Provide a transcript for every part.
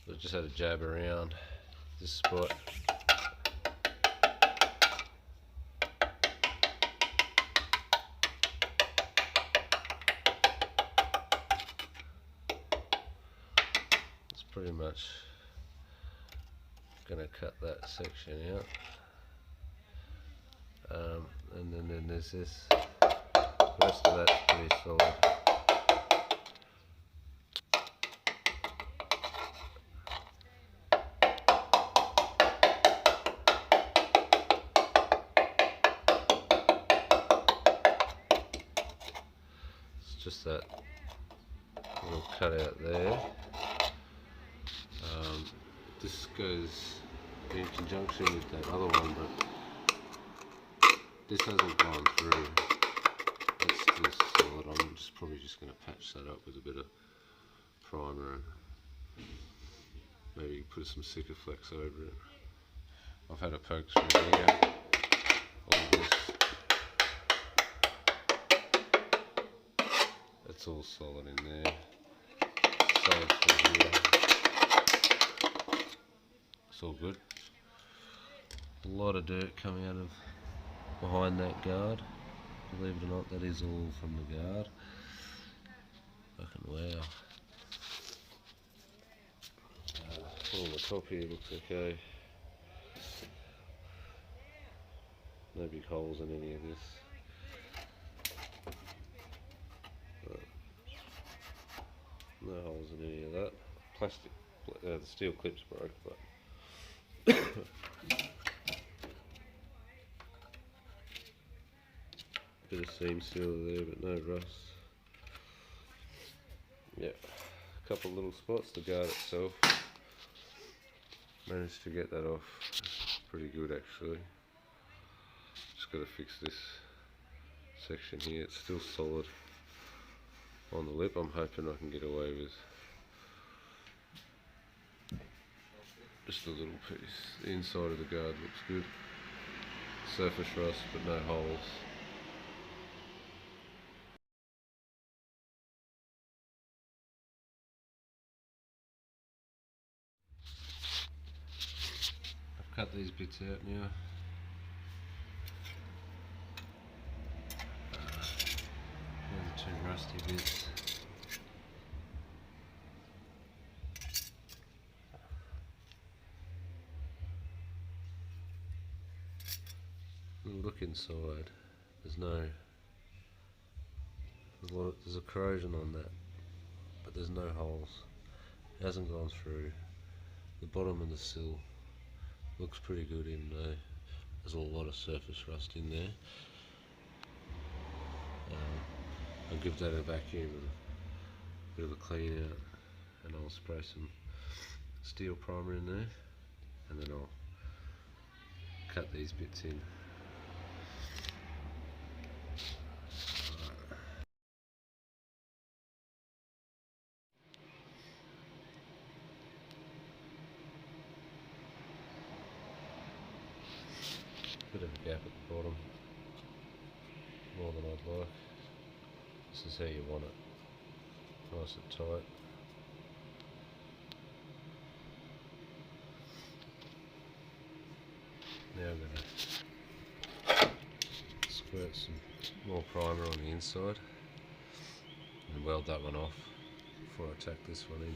I just had a jab around this spot. It's pretty much going to cut that section out. And then there's this. The rest of that's pretty solid. It's just that little cutout there. This goes in conjunction with that other one, but this hasn't gone through. It's still solid. I'm probably just going to patch that up with a bit of primer and maybe put some Sikaflex over it. I've had a poke through here. All this. It's all solid in there. Solid through here. It's all good. A lot of dirt coming out of behind that guard. Believe it or not, that is all from the guard. Fucking wow. All on the top here looks okay. No big holes in any of this. No holes in any of that. Plastic, the steel clips broke, but bit of seam sealer there, but no rust. Yeah, a couple little spots. The guard itself, managed to get that off pretty good actually. Just got to fix this section here. It's still solid on the lip. I'm hoping I can get away with just a little piece. The inside of the guard looks good. Surface rust, but no holes. I've cut these bits out now. They're the two rusty bits. Look inside. There's a corrosion on that, but there's no holes. It hasn't gone through. The bottom of the sill looks pretty good, even though there's a lot of surface rust in there. I'll give that a vacuum and a bit of a clean out, and I'll spray some steel primer in there, and then I'll cut these bits in. Bit of a gap at the bottom, more than I'd like. This is how you want it, nice and tight. Now I'm going to squirt some more primer on the inside and weld that one off before I tack this one in.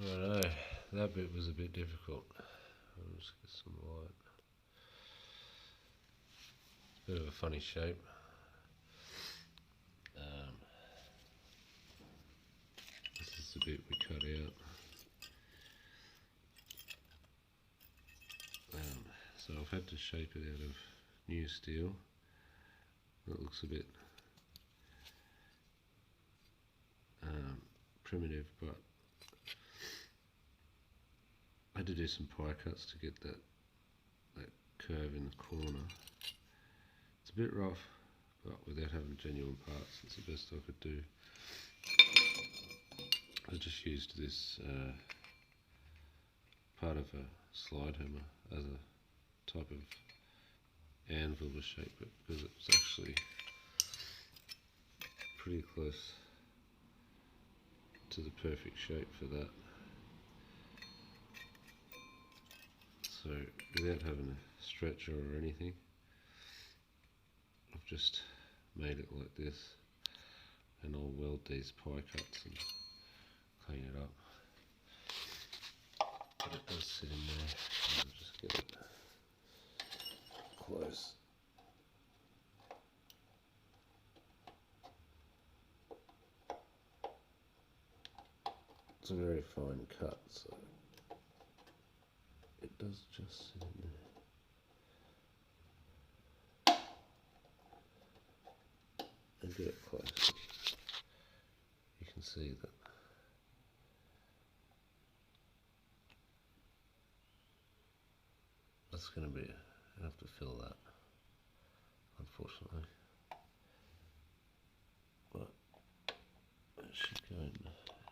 Righto, that bit was a bit difficult. I'll just get some light. It's a bit of a funny shape. This is the bit we cut out. So I've had to shape it out of new steel. That looks a bit primitive, but I had to do some pie cuts to get that curve in the corner. It's a bit rough, but without having genuine parts, it's the best I could do. I just used this part of a slide hammer as a type of anvil to shape it, because it's actually pretty close to the perfect shape for that. So without having a stretcher or anything, I've just made it like this, and I'll weld these pie cuts and clean it up. But it does sit in there. I'll just get it close. It's a very fine cut, so it does just sit in there. And get it close. You can see that that's going to be enough to fill that, unfortunately. But it should go in. It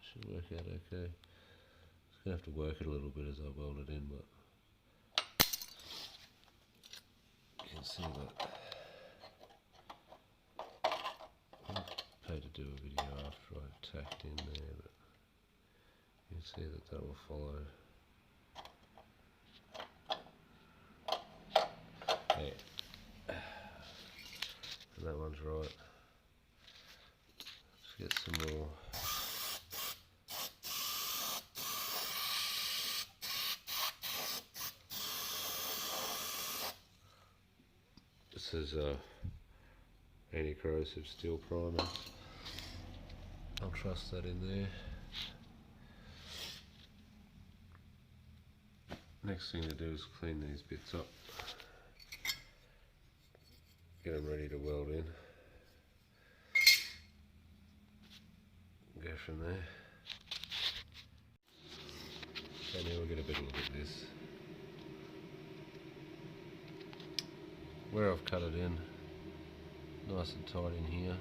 should work out okay. Just going to have to work it a little bit as I weld it in, but you can see that. I'll pay to do a video after I've tacked in there, but you can see that that will follow. Yeah. And that one's right. Let's get some more. This is anti-corrosive steel primer. I'll truss that in there. Next thing to do is clean these bits up. Get them ready to weld in. Go from there. Okay, now we'll get a better look at this. Where I've cut it in, nice and tight in here.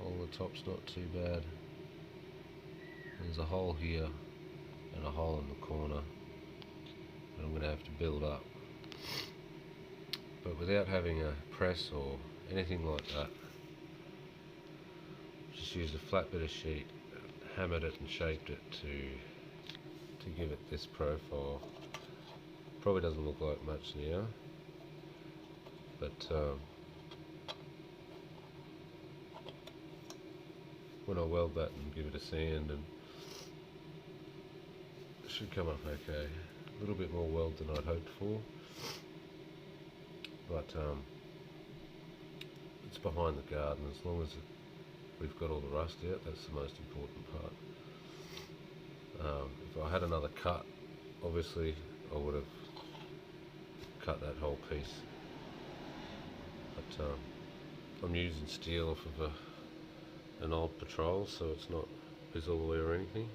All the top's not too bad. There's a hole here and a hole in the corner that I'm going to have to build up. But without having a press or anything like that, just used a flat bit of sheet, hammered it and shaped it to give it this profile. Probably doesn't look like much now, but when I weld that and give it a sand, and it should come up okay. A little bit more weld than I'd hoped for, but it's behind the garden. As long as we've got all the rust out, that's the most important part. If I had another cut, obviously I would have cut that whole piece, but I'm using steel off of an old patrol, so it's not fizzle or anything.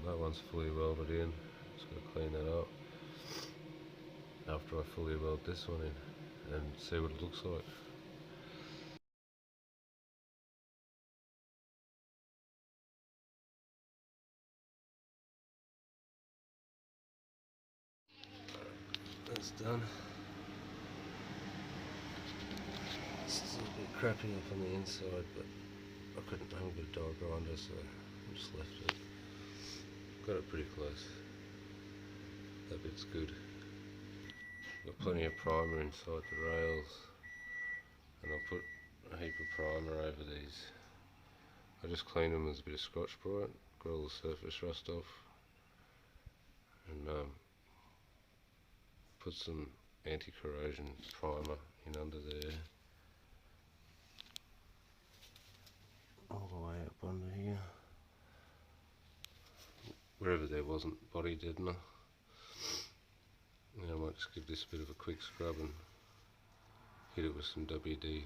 That one's fully welded in. Just got to clean that up after I fully weld this one in and see what it looks like. That's done. It's still a bit crappy up on the inside, but I haven't got a die grinder, so I just left it. Got it pretty close. That bit's good. Got plenty of primer inside the rails, and I'll put a heap of primer over these. I just cleaned them with a bit of Scotch-Brite, got all the surface rust off, and put some anti-corrosion primer in under there, all the way up under here, wherever there wasn't body deadener. Now I might just give this a bit of a quick scrub and hit it with some WD